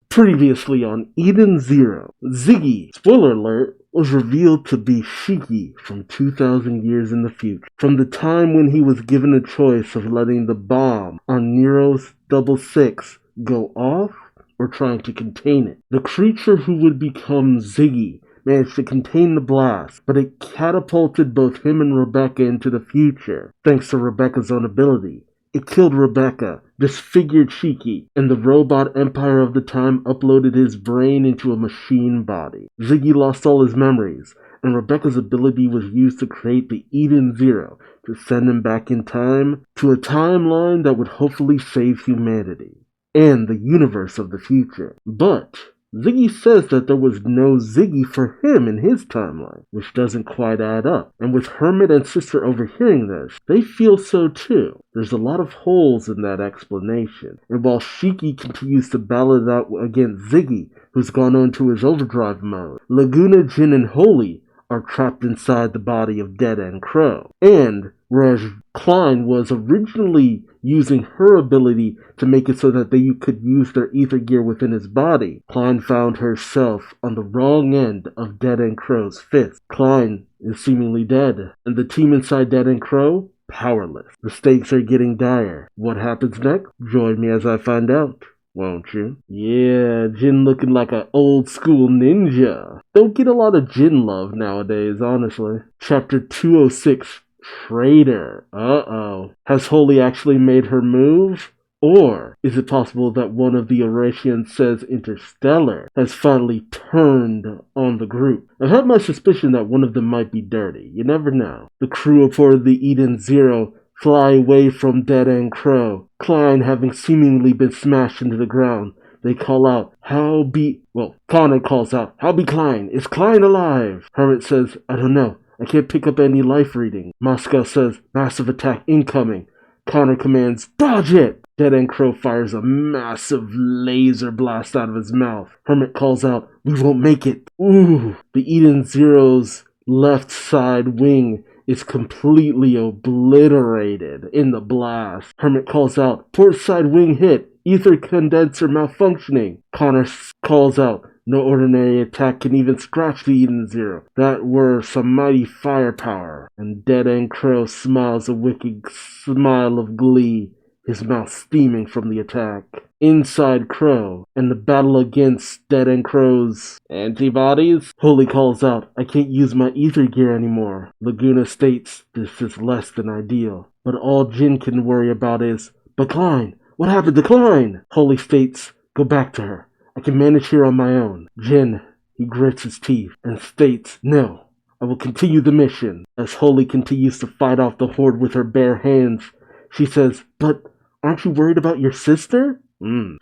Previously on Eden Zero, Ziggy, spoiler alert, was revealed to be Shiki from 2,000 years in the future, from the time when he was given a choice of letting the bomb on Nero's 666 go off or trying to contain it. The creature who would become Ziggy managed to contain the blast, but it catapulted both him and Rebecca into the future, thanks to Rebecca's own ability. It killed Rebecca, disfigured Shiki, and the robot empire of the time uploaded his brain into a machine body. Ziggy lost all his memories, and Rebecca's ability was used to create the Eden Zero to send him back in time to a timeline that would hopefully save humanity and the universe of the future. But Ziggy says that there was no Ziggy for him in his timeline, which doesn't quite add up. And with Hermit and Sister overhearing this, they feel so too. There's a lot of holes in that explanation. And while Shiki continues to battle it out against Ziggy, who's gone on to his overdrive mode, Laguna, Jin, and Holy are trapped inside the body of Dead End Crow. And whereas Klein was originally using her ability to make it so that they could use their ether gear within his body, Klein found herself on the wrong end of Dead End Crow's fist. Klein is seemingly dead, and the team inside Dead End Crow, powerless. The stakes are getting dire. What happens next? Join me as I find out. Won't you? Yeah, Jin looking like an old school ninja. Don't get a lot of Jin love nowadays, honestly. Chapter 206, Traitor. Uh-oh. Has Holy actually made her move? Or is it possible that one of the Oratians says Interstellar has finally turned on the group? I've had my suspicion that one of them might be dirty. You never know. The crew aboard the Eden Zero fly away from Dead End Crow. Klein having seemingly been smashed into the ground. They call out, Connor calls out, "How be Klein? Is Klein alive?" Hermit says, "I don't know. I can't pick up any life reading." Moscow says, "Massive attack incoming." Connor commands, "Dodge it!" Dead End Crow fires a massive laser blast out of his mouth. Hermit calls out, "We won't make it." Ooh! The Eden Zero's left side wing is completely obliterated in the blast. Hermit calls out, "Port side wing hit. Ether condenser malfunctioning." Connor calls out, "No ordinary attack can even scratch the Eden Zero. That were some mighty firepower." And Dead End Crow smiles a wicked smile of glee, his mouth steaming from the attack. Inside Crow, and the battle against Dead End Crow's antibodies, Holy calls out, "I can't use my ether gear anymore." Laguna states this is less than ideal, but all Jin can worry about is, "But Klein, what happened to Klein?" Holy states, "Go back to her. I can manage here on my own." Jin, he grits his teeth and states, "No, I will continue the mission." As Holy continues to fight off the horde with her bare hands, she says, "But aren't you worried about your sister?"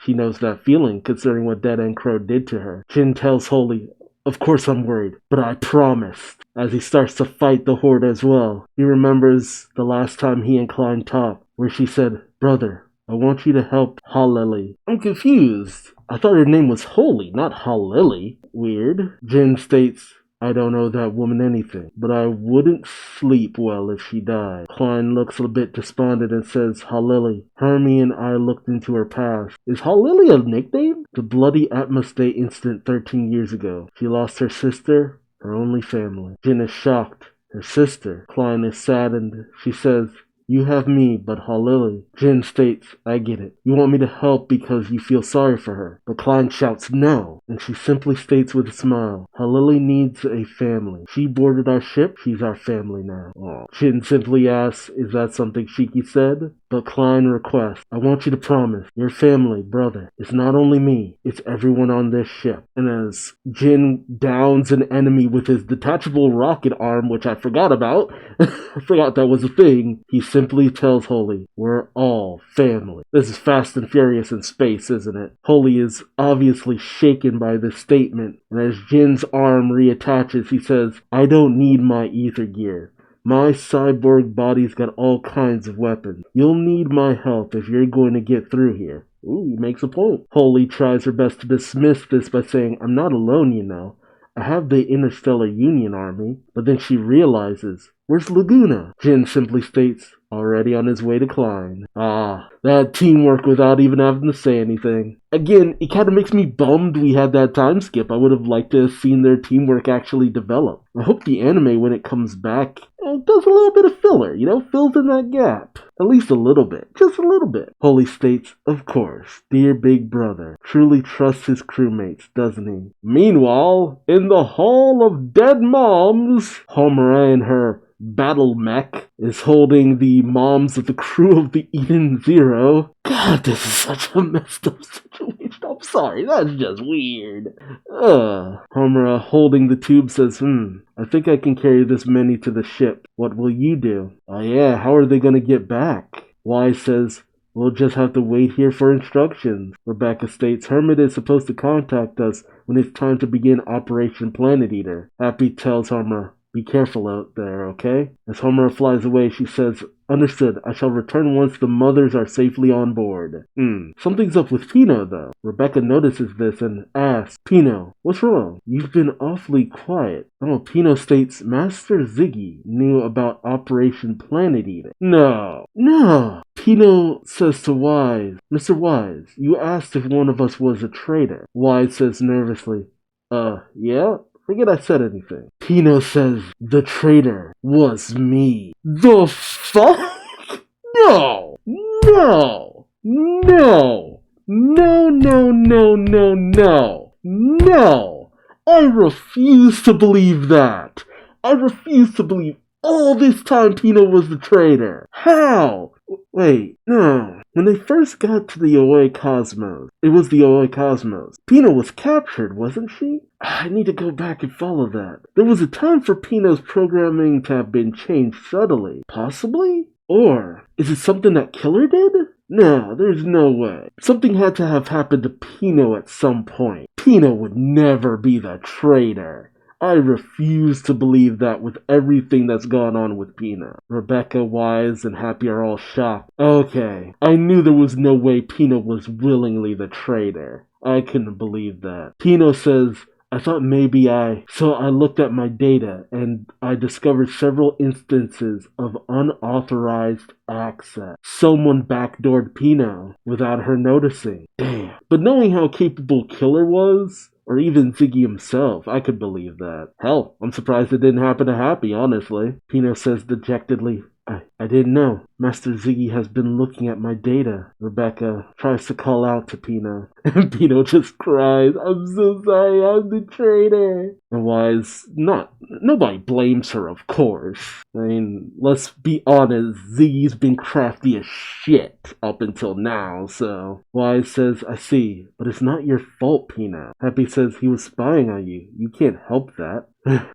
She knows that feeling, considering what Dead End Crow did to her. Jin tells Holy, "Of course I'm worried, but I promised." As he starts to fight the horde as well, he remembers the last time he and Klein talked, where she said, "Brother, I want you to help Halili." I'm confused. I thought her name was Holy, not Halili. Weird. Jin states, "I don't owe that woman anything, but I wouldn't sleep well if she died." Klein looks a bit despondent and says, "Halili, Hermie and I looked into her past." Is Halili a nickname? The bloody Atmos Day incident 13 years ago. She lost her sister, her only family. Jin is shocked. Her sister. Klein is saddened. She says, "You have me, but Halili." Jin states, "I get it. You want me to help because you feel sorry for her." But Klein shouts, "No." And she simply states with a smile, "Halili needs a family. She boarded our ship. She's our family now." Aww. Jin simply asks, "Is that something Shiki said?" But Klein requests, "I want you to promise your family, brother. It's not only me. It's everyone on this ship." And as Jin downs an enemy with his detachable rocket arm, which I forgot about, I forgot that was a thing, he simply tells Holy, "We're all family." This is Fast and Furious in space, isn't it? Holy is obviously shaken by this statement, and as Jin's arm reattaches, he says, "I don't need my ether gear. My cyborg body's got all kinds of weapons. You'll need my help if you're going to get through here." Ooh, he makes a point. Holy tries her best to dismiss this by saying, "I'm not alone, you know. I have the Interstellar Union army." But then she realizes, "Where's Laguna?" Jin simply states, already on his way to Klein. Ah, that teamwork without even having to say anything. Again, it kind of makes me bummed we had that time skip. I would have liked to have seen their teamwork actually develop. I hope the anime, when it comes back, does a little bit of filler, fills in that gap. At least a little bit. Just a little bit. Holy states, of course, dear big brother truly trusts his crewmates, doesn't he? Meanwhile, in the Hall of Dead Moms, Homura and her battle mech is holding the moms of the crew of the Eden Zero. God, this is such a messed up situation. I'm sorry, that's just weird. Homura, holding the tube, says, I think I can carry this many to the ship. What will you do? Oh yeah, how are they gonna get back? Wise says, we'll just have to wait here for instructions. Rebecca states Hermit is supposed to contact us when it's time to begin Operation Planet Eater. Happy tells Homura, be careful out there, okay? As Homura flies away, she says, understood, I shall return once the mothers are safely on board. Something's up with Pino, though. Rebecca notices this and asks, Pino, what's wrong? You've been awfully quiet. Oh, Pino states Master Ziggy knew about Operation Planet Eater. No. Pino says to Wise, Mr. Wise, you asked if one of us was a traitor. Wise says nervously, yeah? Forget I said anything. Pino says the traitor was me. The fuck? No! I refuse to believe that. I refuse to believe all this time Pino was the traitor. How? Wait, no. When they first got to the Oi Cosmos, it was the Oi Cosmos. Pino was captured, wasn't she? I need to go back and follow that. There was a time for Pino's programming to have been changed subtly. Possibly? Or is it something that Killer did? No, there's no way. Something had to have happened to Pino at some point. Pino would never be the traitor. I refuse to believe that with everything that's gone on with Pino. Rebecca, Wise, and Happy are all shocked. Okay, I knew there was no way Pino was willingly the traitor. I couldn't believe that. Pino says, I thought maybe So I looked at my data and I discovered several instances of unauthorized access. Someone backdoored Pino without her noticing. Damn. But knowing how capable Killer was, or even Ziggy himself, I could believe that. Hell, I'm surprised it didn't happen to Happy, honestly. Pino says dejectedly, I didn't know. Master Ziggy has been looking at my data. Rebecca tries to call out to Pino, and Pino just cries, I'm so sorry, I'm the traitor. And Wise, nobody blames her, of course. I mean, let's be honest, Ziggy's been crafty as shit up until now, so. Wise says, I see, but it's not your fault, Pino. Happy says he was spying on you. You can't help that.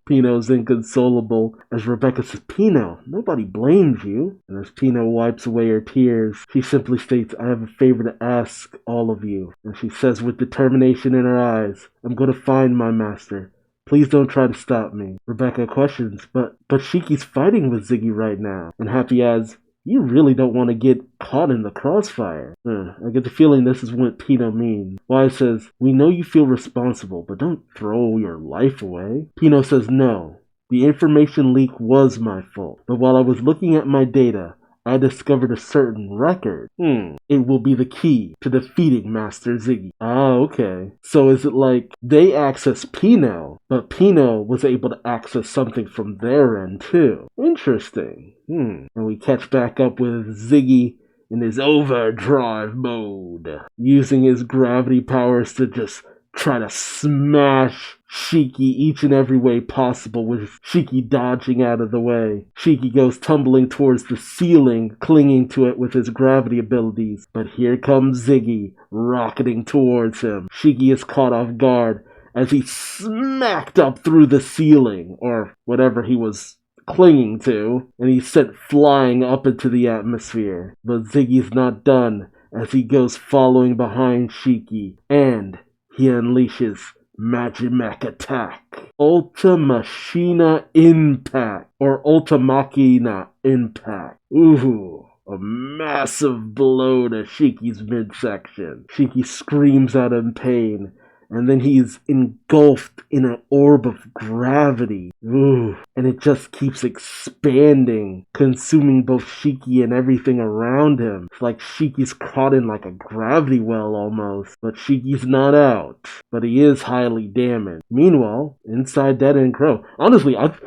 Pino's inconsolable as Rebecca says, Pino, nobody blames you. And as Pino wipes away her tears, she simply states, I have a favor to ask all of you. And she says with determination in her eyes, I'm going to find my master. Please don't try to stop me. Rebecca questions, but Shiki's fighting with Ziggy right now. And Happy adds, you really don't want to get caught in the crossfire. I get the feeling this is what Pino means. Wise says, we know you feel responsible, but don't throw your life away. Pino says, no. The information leak was my fault. But while I was looking at my data, I discovered a certain record. It will be the key to defeating Master Ziggy. Ah, okay. So is it like they access Pino, but Pino was able to access something from their end too? Interesting. And we catch back up with Ziggy in his overdrive mode, using his gravity powers to just try to smash Shiki each and every way possible, with Shiki dodging out of the way. Shiki goes tumbling towards the ceiling, clinging to it with his gravity abilities. But here comes Ziggy, rocketing towards him. Shiki is caught off guard as he smacked up through the ceiling, or whatever he was clinging to, and he's sent flying up into the atmosphere. But Ziggy's not done, as he goes following behind Shiki, and he unleashes Magimech Attack. Ultra Machina Impact. Or Ultra Machina Impact. Ooh. A massive blow to Shiki's midsection. Shiki screams out in pain and then he's engulfed in an orb of gravity. Ooh. And it just keeps expanding, consuming both Shiki and everything around him. It's like Shiki's caught in like a gravity well almost, but Shiki's not out. But he is highly damaged. Meanwhile, inside Dead End Crow, honestly, I've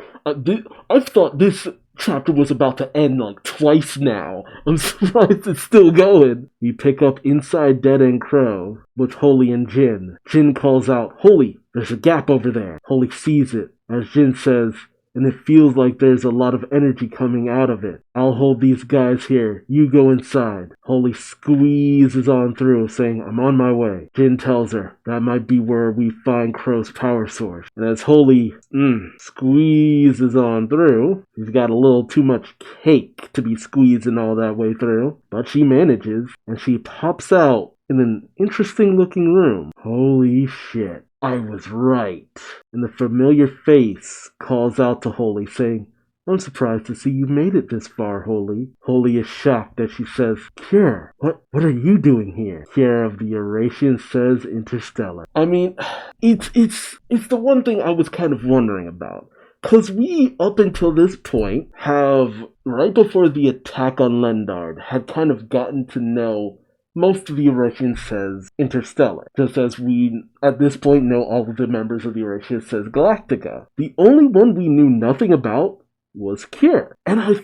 thought this chapter was about to end like twice now. I'm surprised it's still going. We pick up inside Dead End Crow with Holy and Jin. Jin calls out, "Holy, there's a gap over there." Holy sees it, as Jin says, and it feels like there's a lot of energy coming out of it. "I'll hold these guys here. You go inside." Holy squeezes on through, saying, "I'm on my way." Jin tells her that might be where we find Crow's power source. And as Holy squeezes on through, she's got a little too much cake to be squeezing all that way through. But she manages, and she pops out in an interesting looking room. Holy shit. I was right. And the familiar face calls out to Holy, saying, "I'm surprised to see you made it this far, Holy." Holy is shocked as she says, "Kier, what are you doing here?" Kier of the Eurasian says, "Interstellar." I mean, it's the one thing I was kind of wondering about. Because we, up until this point, have, right before the attack on Lendard, had kind of gotten to know most of the Eurasian says Interstellar, just as we, at this point, know all of the members of the Eurasian says Galactica. The only one we knew nothing about was Kier. And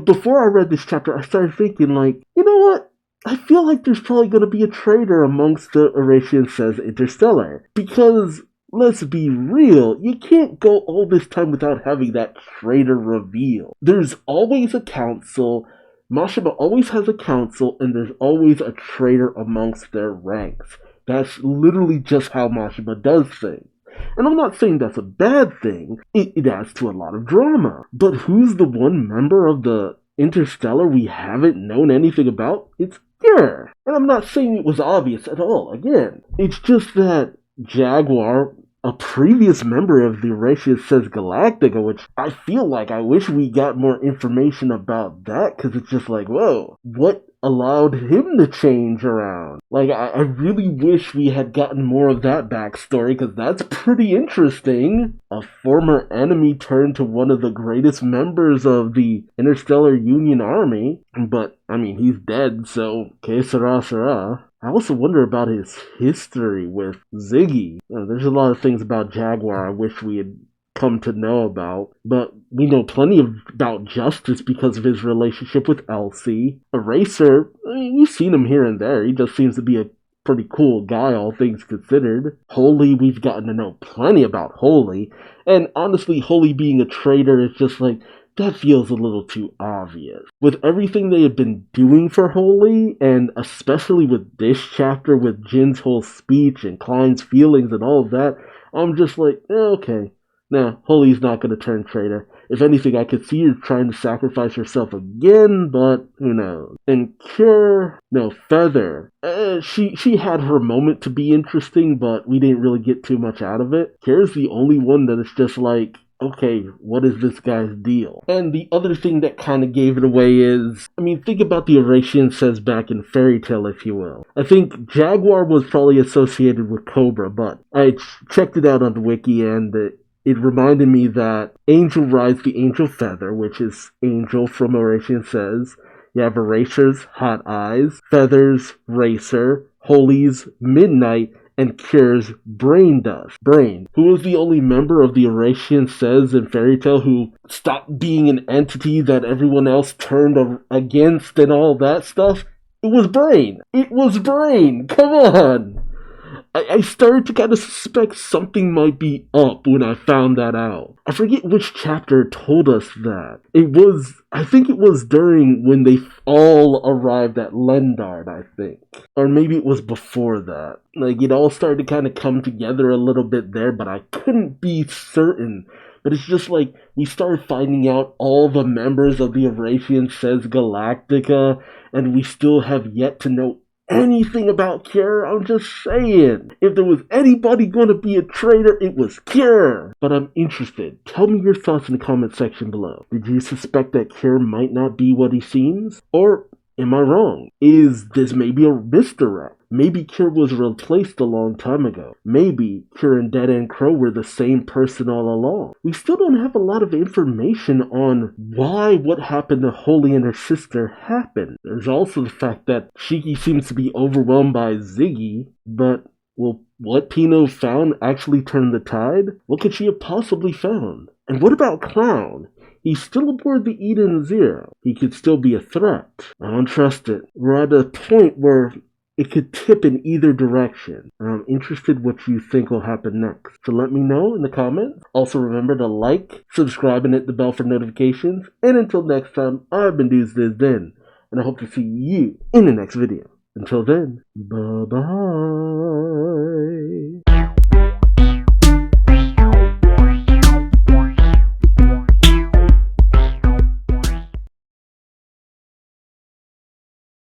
before I read this chapter, I started thinking, like, you know what? I feel like there's probably going to be a traitor amongst the Eurasian says Interstellar. Because, let's be real, you can't go all this time without having that traitor reveal. There's always a council. Mashima always has a council, and there's always a traitor amongst their ranks. That's literally just how Mashima does things. And I'm not saying that's a bad thing. It adds to a lot of drama. But who's the one member of the Interstellar we haven't known anything about? It's Kier. And I'm not saying it was obvious at all. Again, it's just that Jaguar, a previous member of the Eurasian says Galactica, which I feel like I wish we got more information about that, because it's just like, whoa, what allowed him to change around? Like, I really wish we had gotten more of that backstory, because that's pretty interesting. A former enemy turned to one of the greatest members of the Interstellar Union Army, but, I mean, he's dead, so, que sera, sera. I also wonder about his history with Ziggy. There's a lot of things about Jaguar I wish we had come to know about, but we know plenty about Justice because of his relationship with Elsie. Eraser, we've seen him here and there. He just seems to be a pretty cool guy, all things considered. Holy, we've gotten to know plenty about Holy, and honestly, Holy being a traitor is just like, that feels a little too obvious. With everything they had been doing for Holy, and especially with this chapter with Jin's whole speech and Klein's feelings and all of that, I'm just like, okay. Nah, Holy's not going to turn traitor. If anything, I could see her trying to sacrifice herself again, but who knows. And Feather. She had her moment to be interesting, but we didn't really get too much out of it. Kira's the only one that is just like, okay, what is this guy's deal? And the other thing that kind of gave it away is, I mean, think about the Eurasian says back in Fairy Tail, if you will. I think Jaguar was probably associated with Cobra, but I checked it out on the wiki, and it reminded me that Angel rides the Angel Feather, which is Angel from Eurasian says. You have Eraser's Hot Eyes, Feather's Racer, Holy's Midnight, and Kier's Brain Dust. Brain, who was the only member of the Eurasian says in Fairy Tail who stopped being an entity that everyone else turned against and all that stuff. It was Brain. It was Brain. Come on. I started to kind of suspect something might be up when I found that out. I forget which chapter told us that. I think it was during when they all arrived at Lendard, I think. Or maybe it was before that. Like, it all started to kind of come together a little bit there, but I couldn't be certain. But it's just like, we started finding out all the members of the Eurasian says Galactica, and we still have yet to know anything about Kier. I'm just saying, if there was anybody going to be a traitor, it was Kier. But I'm interested. Tell me your thoughts in the comment section below. Did you suspect that Kier might not be what he seems? Or Am I wrong? Is this maybe a misdirect? Maybe Kira was replaced a long time ago. Maybe Kira and Dead and Crow were the same person all along. We still don't have a lot of information on why what happened to Holy and her sister happened. There's also the fact that Shiki seems to be overwhelmed by Ziggy, but will what Pino found actually turn the tide? What could she have possibly found? And what about Clown? He's still aboard the Eden Zero. He could still be a threat. I don't trust it. We're at a point where it could tip in either direction. And I'm interested what you think will happen next. So let me know in the comments. Also remember to like, subscribe, and hit the bell for notifications. And until next time, I've been Duuz-Diz-Din. And I hope to see you in the next video. Until then, bye-bye.